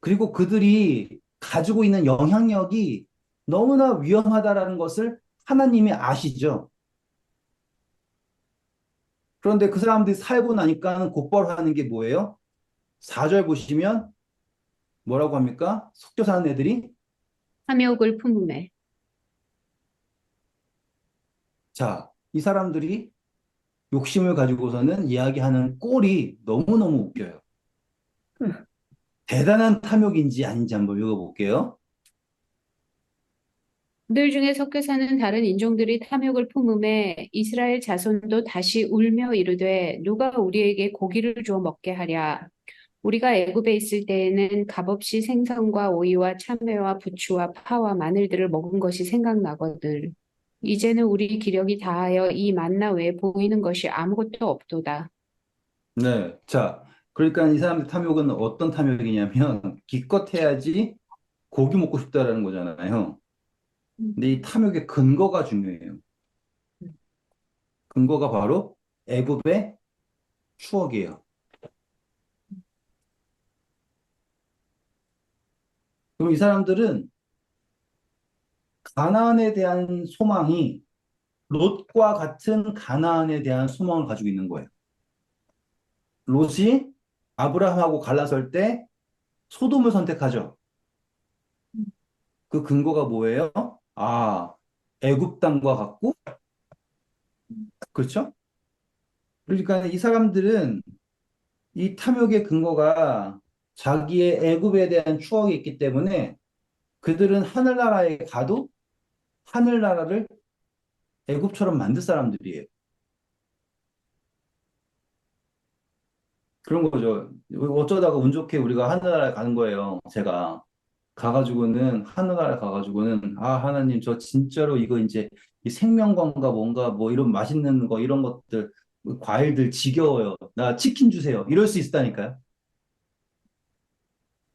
그리고 그들이 가지고 있는 영향력이 너무나 위험하다라는 것을 하나님이 아시죠. 그런데 그 사람들이 살고 나니까 곧바로 하는 게 뭐예요? 4절 보시면 뭐라고 합니까? 속교 사는 애들이 탐욕을 품음에. 자, 이 사람들이 욕심을 가지고서는 이야기하는 꼴이 너무너무 웃겨요. 대단한 탐욕인지 아닌지 한번 읽어볼게요. 그들 중에 섞여 사는 다른 인종들이 탐욕을 품음에 이스라엘 자손도 다시 울며 이르되 누가 우리에게 고기를 주어 먹게 하랴. 우리가 애굽에 있을 때에는 값없이 생선과 오이와 참외와 부추와 파와 마늘들을 먹은 것이 생각나거늘. 이제는 우리 기력이 다하여 이 만나 외에 보이는 것이 아무것도 없도다. 네. 자, 그러니까 이 사람들 탐욕은 어떤 탐욕이냐면 기껏 해야지 고기 먹고 싶다라는 거잖아요. 근데 이 탐욕의 근거가 중요해요. 근거가 바로 애굽의 추억이에요. 그럼 이 사람들은 가나안에 대한 소망이 롯과 같은 가나안에 대한 소망을 가지고 있는 거예요. 롯이 아브라함하고 갈라설 때 소돔을 선택하죠. 그 근거가 뭐예요? 아, 애굽 땅과 같고, 그렇죠? 그러니까 이 사람들은 이 탐욕의 근거가 자기의 애굽에 대한 추억이 있기 때문에 그들은 하늘나라에 가도 하늘나라를 애굽처럼 만들 사람들이에요. 그런 거죠. 어쩌다가 운 좋게 우리가 하늘나라에 가는 거예요. 제가 가가지고는 하늘나라에 가가지고는 아 하나님 저 진짜로 이거 이제 이 생명과인가 뭔가 뭐 이런 맛있는 거 이런 것들 과일들 지겨워요. 나 치킨 주세요. 이럴 수 있다니까요.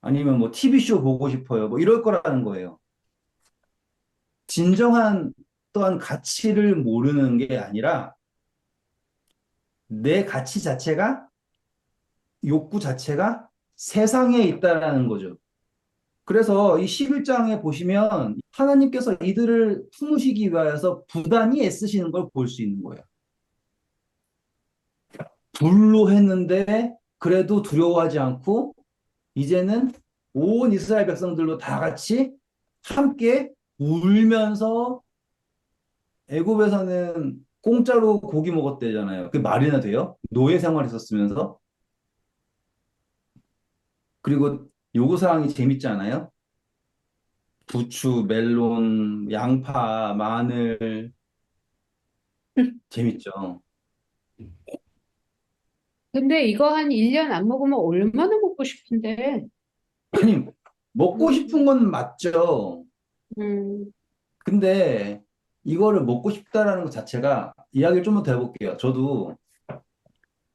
아니면 뭐 TV쇼 보고 싶어요. 뭐 이럴 거라는 거예요. 진정한 또한 가치를 모르는 게 아니라 내 가치 자체가 욕구 자체가 세상에 있다라는 거죠. 그래서 이 11장에 보시면 하나님께서 이들을 품으시기 위하여서 부단히 애쓰시는 걸 볼 수 있는 거예요. 불로 했는데 그래도 두려워하지 않고 이제는 온 이스라엘 백성들로 다 같이 함께 울면서 애굽에서는 공짜로 고기 먹었대잖아요. 그게 말이나 돼요? 노예 생활했었으면서. 그리고 요구사항이 재밌지 않아요? 부추, 멜론, 양파, 마늘 재밌죠. 근데 이거 한 1년 안 먹으면 얼마나 먹고 싶은데. 아니, 먹고 음, 싶은 건 맞죠. 음, 근데 이거를 먹고 싶다라는 것 자체가 이야기를 좀 더 해볼게요.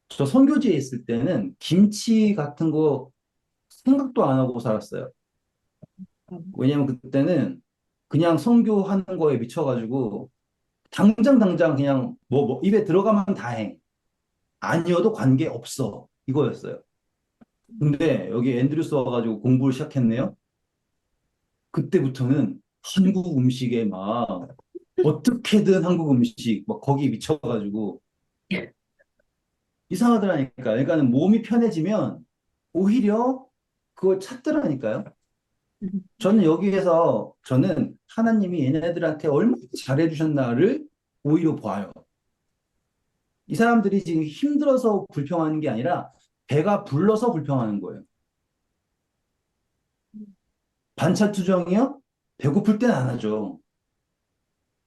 저 선교지에 있을 때는 김치 같은 거 생각도 안 하고 살았어요. 왜냐면 그때는 그냥 선교하는 거에 미쳐가지고 당장 그냥 뭐 입에 들어가면 다행. 아니어도 관계 없어. 이거였어요. 근데 여기 앤드류스 와가지고 공부를 시작했네요. 그때부터는 한국 음식에 막 어떻게든 한국 음식 막 거기 미쳐가지고 이상하더라니까. 그러니까는 몸이 편해지면 오히려 그걸 찾더라니까요. 저는 여기에서 저는 하나님이 얘네들한테 얼마나 잘해주셨나를 오히려 봐요. 이 사람들이 지금 힘들어서 불평하는 게 아니라 배가 불러서 불평하는 거예요. 반찬 투정이요? 배고플 땐 안 하죠.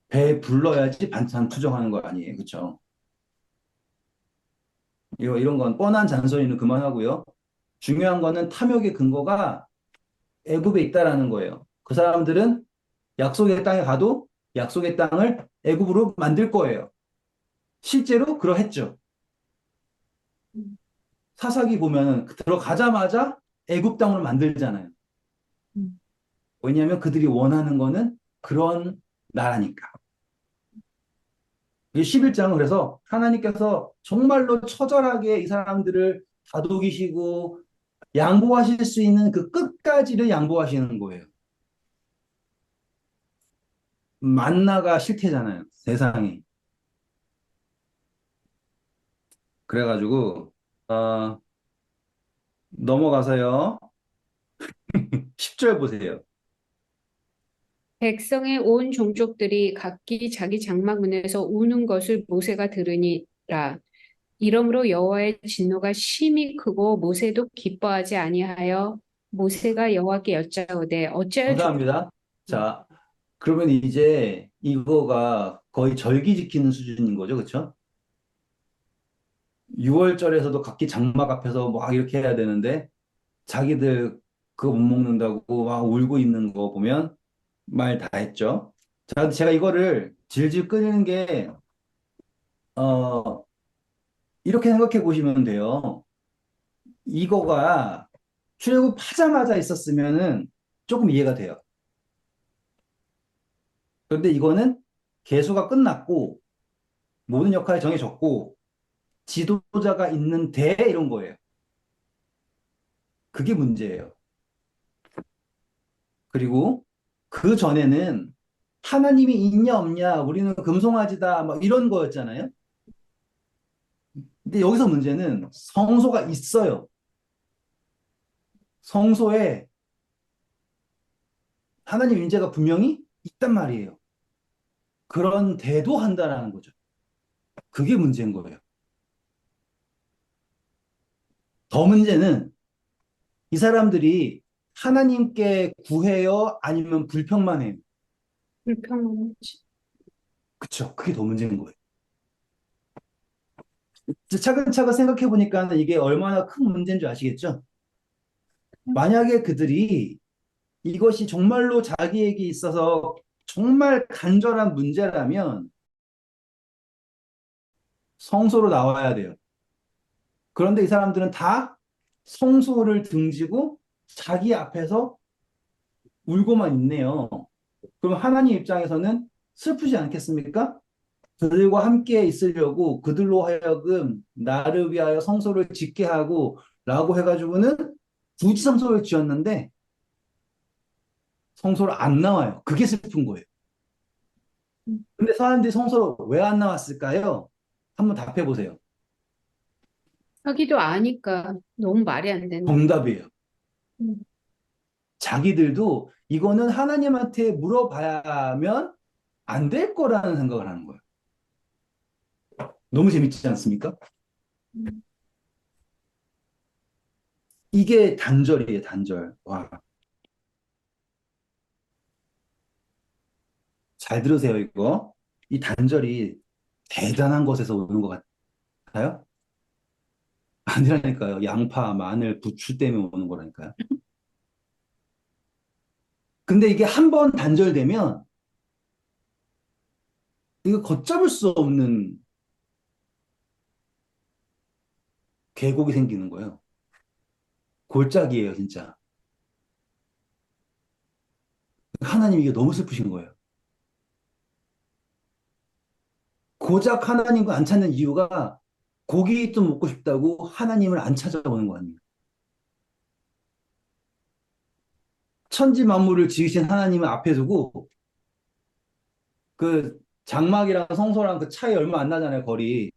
배 불러야지 반찬 투정하는 거 아니에요. 그렇죠? 이런 건 뻔한 잔소리는 그만하고요. 중요한 거는 탐욕의 근거가 애굽에 있다라는 거예요. 그 사람들은 약속의 땅에 가도 약속의 땅을 애굽으로 만들 거예요. 실제로 그러했죠. 사사기 보면 들어가자마자 애굽 땅으로 만들잖아요. 왜냐하면 그들이 원하는 거는 그런 나라니까. 11장은 그래서 하나님께서 정말로 처절하게 이 사람들을 다독이시고 양보하실 수 있는 그 끝까지를 양보하시는 거예요. 만나가 싫대잖아요. 세상에. 그래가지고 넘어가서요. 10절 보세요. 백성의 온 종족들이 각기 자기 장막문에서 우는 것을 모세가 들으니라. 이러므로 여호와의 진노가 심히 크고 모세도 기뻐하지 아니하여 모세가 여호와께 여짜오되 어찌하여 감사합니다. 족하냐. 자, 그러면 이제 이거가 거의 절기 지키는 수준인 거죠. 그렇죠? 6월절에서도 각기 장막 앞에서 막 이렇게 해야 되는데 자기들 그거 못 먹는다고 막 울고 있는 거 보면 말 다 했죠. 자, 근데 제가 이거를 질질 끌리는 게, 어, 이렇게 생각해 보시면 돼요. 이거가 출애굽하자마자 있었으면은 조금 이해가 돼요. 그런데 이거는 계수가 끝났고, 모든 역할이 정해졌고, 지도자가 있는데 이런 거예요. 그게 문제예요. 그리고 그 전에는 하나님이 있냐 없냐, 우리는 금송아지다, 막 이런 거였잖아요. 근데 여기서 문제는 성소가 있어요. 성소에 하나님 임재가 분명히 있단 말이에요. 그런데도 한다라는 거죠. 그게 문제인 거예요. 더 문제는 이 사람들이 하나님께 구해요? 아니면 불평만 해요? 불평하지. 그쵸. 그게 더 문제인 거예요. 차근차근 생각해 보니까 이게 얼마나 큰 문제인 줄 아시겠죠? 만약에 그들이 이것이 정말로 자기에게 있어서 정말 간절한 문제라면 성소로 나와야 돼요. 그런데 이 사람들은 다 성소를 등지고 자기 앞에서 울고만 있네요. 그럼 하나님 입장에서는 슬프지 않겠습니까? 그들과 함께 있으려고 그들로 하여금 나를 위하여 성소를 짓게 하고 라고 해가지고는 굳이 성소를 지었는데 성소를 안 나와요. 그게 슬픈 거예요. 근데 사람들이 성소로 왜 안 나왔을까요? 한번 답해 보세요. 하기도 아니까 너무 말이 안 되는. 정답이에요. 음. 자기들도 이거는 하나님한테 물어봐야면 안 될 거라는 생각을 하는 거예요. 너무 재밌지 않습니까? 음. 이게 단절이에요, 단절. 와, 잘 들으세요, 이거. 이 단절이 대단한 것에서 오는 것 같아요? 아니라니까요. 양파, 마늘, 부추 때문에 오는 거라니까요. 근데 이게 한 번 단절되면 이거 걷잡을 수 없는 계곡이 생기는 거예요. 골짜기예요, 진짜. 하나님 이게 너무 슬프신 거예요. 고작 하나님을 안 찾는 이유가 고기 좀 먹고 싶다고 하나님을 안 찾아오는 거 아니에요. 천지 만물을 지으신 하나님을 앞에 두고 그 장막이랑 성소랑 그 차이 얼마 안 나잖아요, 거리.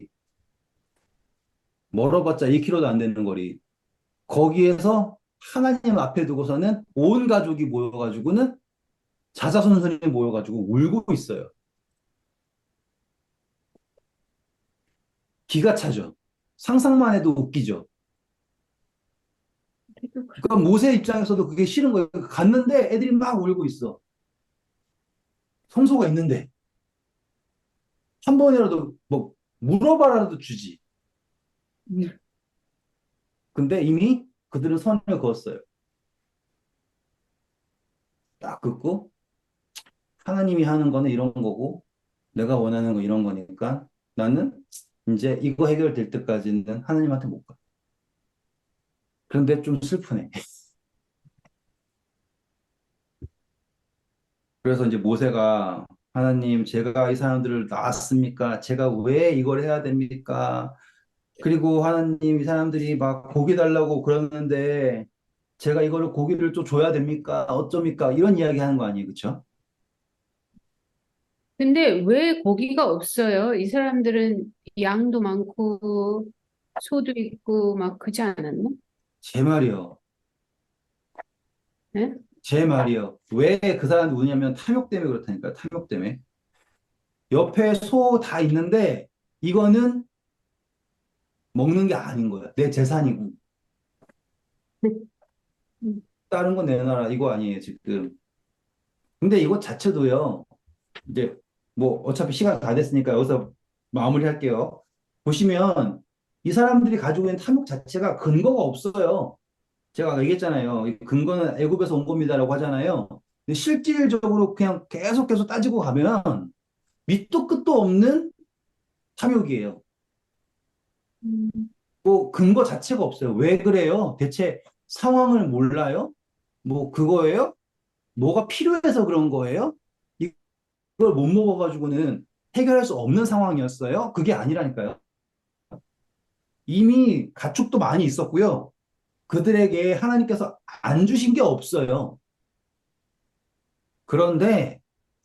멀어봤자 1km도 안 되는 거리. 거기에서 하나님 앞에 두고서는 온 가족이 모여가지고는 자자손손이 모여가지고 울고 있어요. 기가 차죠. 상상만 해도 웃기죠. 그래도 그래. 그러니까 모세 입장에서도 그게 싫은 거예요. 갔는데 애들이 막 울고 있어. 성소가 있는데 한 번이라도 뭐 물어봐라도 주지. 음. 근데 이미 그들은 선을 그었어요. 딱 긋고 하나님이 하는 거는 이런 거고 내가 원하는 거 이런 거니까 나는 이제 이거 해결될 때까지는 하나님한테 못 가. 그런데 좀 슬프네. 그래서 이제 모세가 하나님 제가 이 사람들을 낳았습니까? 제가 왜 이걸 해야 됩니까? 그리고 하나님 이 사람들이 막 고기 달라고 그러는데 제가 이거를 고기를 또 줘야 됩니까? 어쩝니까? 이런 이야기 하는 거 아니에요. 그렇죠? 근데 왜 고기가 없어요? 이 사람들은 양도 많고 소도 있고 막 그지 않았나? 제 말이요. 네? 제 말이요. 왜 그 사람들 우냐면 탐욕 때문에 그렇다니까요. 탐욕 때문에. 옆에 소 다 있는데 이거는 먹는 게 아닌 거야. 내 재산이고. 음. 다른 거 내놔라. 이거 아니에요, 지금. 근데 이것 자체도요. 이제 뭐 어차피 시간 다 됐으니까 여기서 마무리할게요. 보시면 이 사람들이 가지고 있는 탐욕 자체가 근거가 없어요. 제가 아까 얘기했잖아요. 이 근거는 애굽에서 온 겁니다라고 하잖아요. 근데 실질적으로 그냥 계속 따지고 가면 밑도 끝도 없는 탐욕이에요. 음, 뭐 근거 자체가 없어요. 왜 그래요? 대체 상황을 몰라요? 뭐 그거예요? 뭐가 필요해서 그런 거예요? 이걸 못 먹어가지고는 해결할 수 없는 상황이었어요? 그게 아니라니까요. 이미 가축도 많이 있었고요. 그들에게 하나님께서 안 주신 게 없어요. 그런데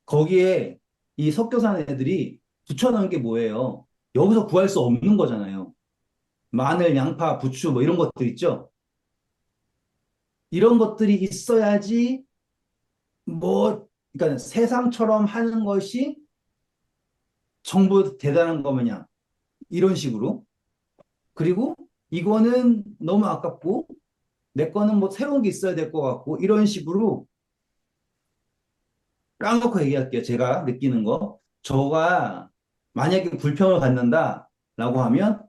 거기에 이 섞여 사는 애들이 붙여넣은 게 뭐예요? 여기서 구할 수 없는 거잖아요. 마늘, 양파, 부추 뭐 이런 것들 있죠. 이런 것들이 있어야지 뭐 그러니까 세상처럼 하는 것이 전부 대단한 거 마냥 이런 식으로. 그리고 이거는 너무 아깝고 내 거는 뭐 새로운 게 있어야 될 것 같고 이런 식으로 까놓고 얘기할게요. 제가 느끼는 거. 저가 만약에 불평을 갖는다라고 하면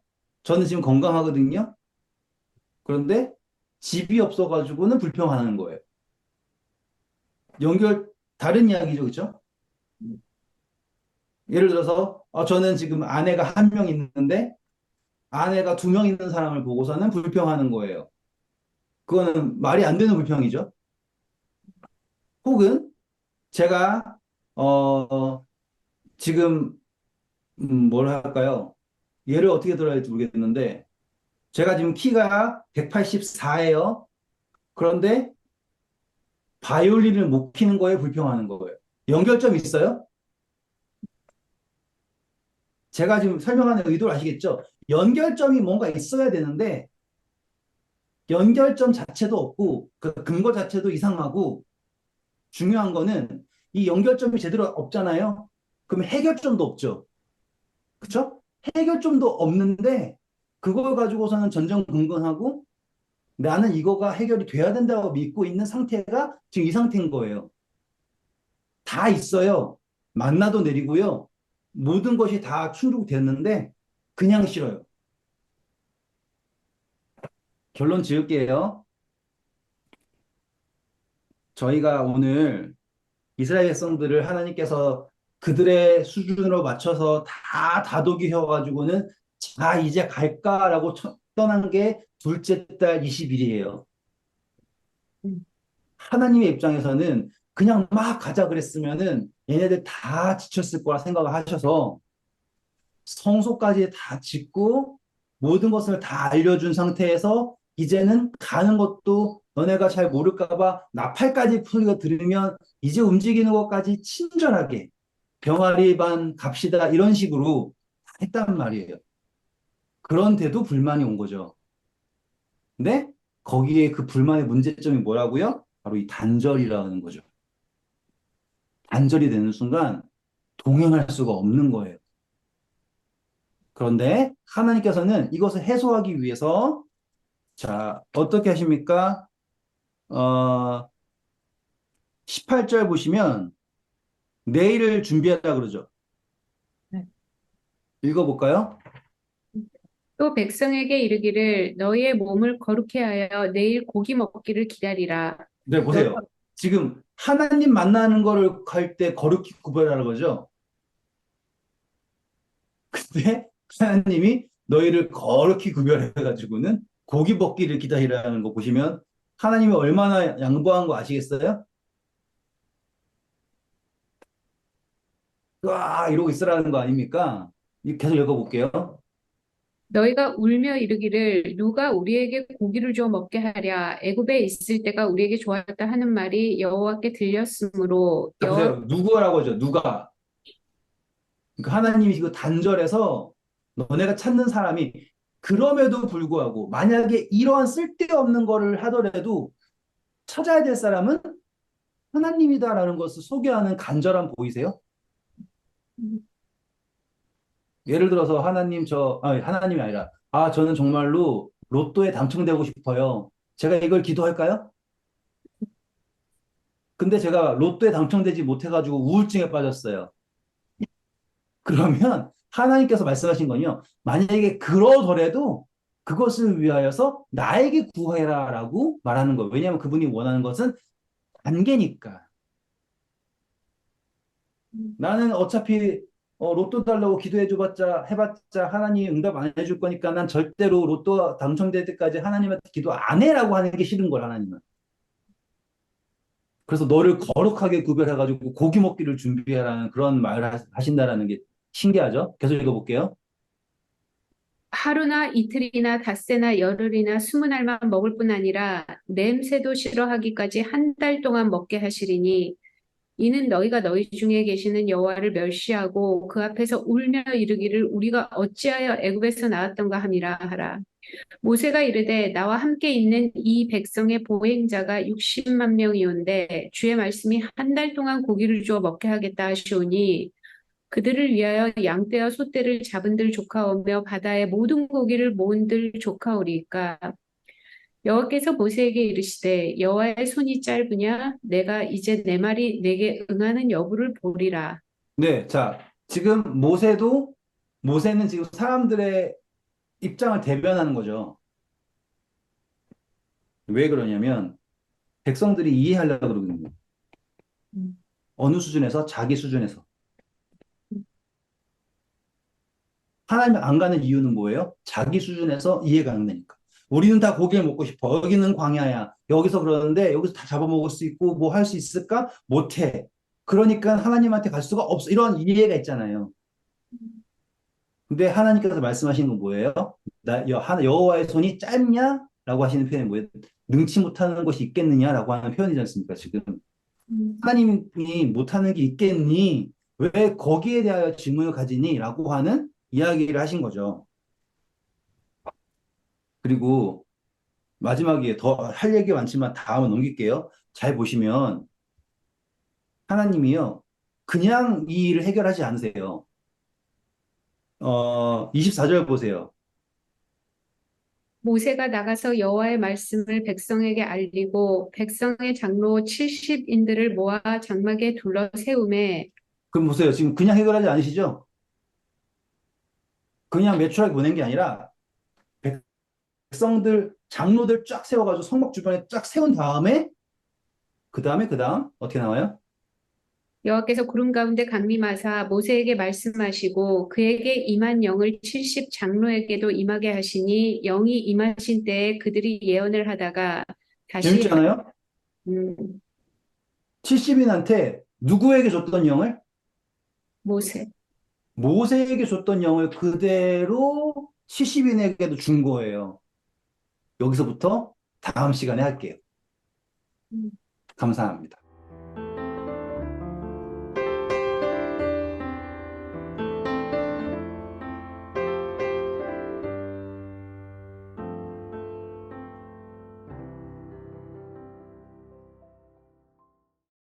저는 지금 건강하거든요. 그런데 집이 없어가지고는 불평하는 거예요. 연결 다른 이야기죠, 그렇죠? 예를 들어서 저는 지금 아내가 한 명 있는데 아내가 두 명 있는 사람을 보고서는 불평하는 거예요. 그거는 말이 안 되는 불평이죠. 혹은 제가 지금 뭘 할까요? 예를 어떻게 들어야 할지 모르겠는데 제가 지금 키가 184예요. 그런데 바이올린을 못 키는 거에 불평하는 거예요. 연결점 있어요? 제가 지금 설명하는 의도를 아시겠죠? 연결점이 뭔가 있어야 되는데 연결점 자체도 없고 그 근거 자체도 이상하고 중요한 거는 이 연결점이 제대로 없잖아요. 그럼 해결점도 없죠. 그렇죠? 해결점도 없는데 그걸 가지고서는 전전긍긍하고 나는 이거가 해결이 돼야 된다고 믿고 있는 상태가 지금 이 상태인 거예요. 다 있어요. 만나도 내리고요. 모든 것이 다 충족됐는데 그냥 싫어요. 결론 지을게요. 저희가 오늘 이스라엘 백성들을 하나님께서 그들의 수준으로 맞춰서 다 다독이셔가지고는 자, 이제 갈까라고 떠난 게 둘째 달 20일이에요. 음, 하나님의 입장에서는 그냥 막 가자 그랬으면은 얘네들 다 지쳤을 거라 생각을 하셔서 성소까지 다 짓고 모든 것을 다 알려준 상태에서 이제는 가는 것도 너네가 잘 모를까 봐 나팔까지 소리가 들으면 이제 움직이는 것까지 친절하게 병아리 반 갑시다 이런 식으로 했단 말이에요. 그런데도 불만이 온 거죠. 근데 거기에 그 불만의 문제점이 뭐라고요? 바로 이 단절이라는 거죠. 단절이 되는 순간 동행할 수가 없는 거예요. 그런데 하나님께서는 이것을 해소하기 위해서 자, 어떻게 하십니까? 18절 보시면 내일을 준비하라 그러죠. 네. 읽어볼까요? 또 백성에게 이르기를 너희의 몸을 거룩해 하여 내일 고기 먹기를 기다리라. 네, 너희가 보세요. 지금 하나님 만나는 거를 할 때 거룩히 구별하는 거죠. 근데 하나님이 너희를 거룩히 구별해가지고는 고기 먹기를 기다리라는 거 보시면 하나님이 얼마나 양보한 거 아시겠어요? 와, 이러고 있으라는 거 아닙니까? 계속 읽어볼게요. 너희가 울며 이르기를 누가 우리에게 고기를 줘 먹게 하랴 애굽에 있을 때가 우리에게 좋았다 하는 말이 여호와께 들렸으므로 자, 보세요. 누구라고 하죠? 누가. 그러니까 하나님이 그 단절해서 너네가 찾는 사람이 그럼에도 불구하고 만약에 이러한 쓸데없는 거를 하더라도 찾아야 될 사람은 하나님이다라는 것을 소개하는 간절함 보이세요? 예를 들어서 하나님이 아니라 저는 정말로 로또에 당첨되고 싶어요. 제가 이걸 기도할까요? 근데 제가 로또에 당첨되지 못해가지고 우울증에 빠졌어요. 그러면 하나님께서 말씀하신 건요. 만약에 그러더라도 그것을 위하여서 나에게 구해라라고 말하는 거예요. 왜냐하면 그분이 원하는 것은 관계니까. 나는 어차피 로또 달라고 기도해줘봤자 해봤자 하나님이 응답 안 해줄 거니까 난 절대로 로또 당첨될 때까지 하나님한테 기도 안 해라고 하는 게 싫은 걸 하나님은. 그래서 너를 거룩하게 구별해가지고 고기 먹기를 준비해라는 그런 말을 하신다라는 게 신기하죠? 계속 읽어볼게요. 하루나 이틀이나 닷새나 열흘이나 20날만 먹을 뿐 아니라 냄새도 싫어하기까지 한 달 동안 먹게 하시리니 이는 너희가 너희 중에 계시는 여호와를 멸시하고 그 앞에서 울며 이르기를 우리가 어찌하여 애굽에서 나왔던가 함이라 하라. 모세가 이르되 나와 함께 있는 이 백성의 보행자가 60만 명이온데 주의 말씀이 한 달 동안 고기를 주어 먹게 하겠다 하시오니 그들을 위하여 양떼와 소떼를 잡은들 조카오며 바다의 모든 고기를 모은들 조카오리까 여호와께서 모세에게 이르시되 여호와의 손이 짧으냐 내가 이제 내 말이 내게 응하는 여부를 보리라. 네, 자, 지금 모세는 지금 사람들의 입장을 대변하는 거죠. 왜 그러냐면, 백성들이 이해하려고 그러거든요. 음. 어느 수준에서? 자기 수준에서. 하나님 안 가는 이유는 뭐예요? 자기 수준에서 이해가 안 되니까. 우리는 다 고기를 먹고 싶어. 여기는 광야야. 여기서 그러는데 여기서 다 잡아먹을 수 있고 뭐 할 수 있을까? 못해. 그러니까 하나님한테 갈 수가 없어. 이런 이해가 있잖아요. 근데 하나님께서 말씀하시는 건 뭐예요? 여호와의 손이 짧냐? 라고 하시는 표현이 뭐예요? 능치 못하는 것이 있겠느냐라고 하는 표현이지 않습니까? 지금 하나님이 못하는 게 있겠니? 왜 거기에 대하여 질문을 가지니? 라고 하는 이야기를 하신 거죠. 그리고 마지막에 더 할 얘기가 많지만 다음은 넘길게요. 잘 보시면 하나님이요. 그냥 이 일을 해결하지 않으세요. 24절 보세요. 모세가 나가서 여호와의 말씀을 백성에게 알리고 백성의 장로 70인들을 모아 장막에 둘러 세우매 그럼 보세요. 지금 그냥 해결하지 않으시죠? 그냥 매출하게 보낸 게 아니라 백성들, 장로들 쫙 세워가지고 성막 주변에 쫙 세운 다음에 그 다음 어떻게 나와요? 여호와께서 구름 가운데 강림하사 모세에게 말씀하시고 그에게 임한 영을 70 장로에게도 임하게 하시니 영이 임하신 때에 그들이 예언을 하다가 다시 재밌지 않아요? 음, 70인한테 누구에게 줬던 영을? 모세 모세에게 줬던 영을 그대로 70인에게도 준 거예요. 여기서부터 다음 시간에 할게요. 감사합니다.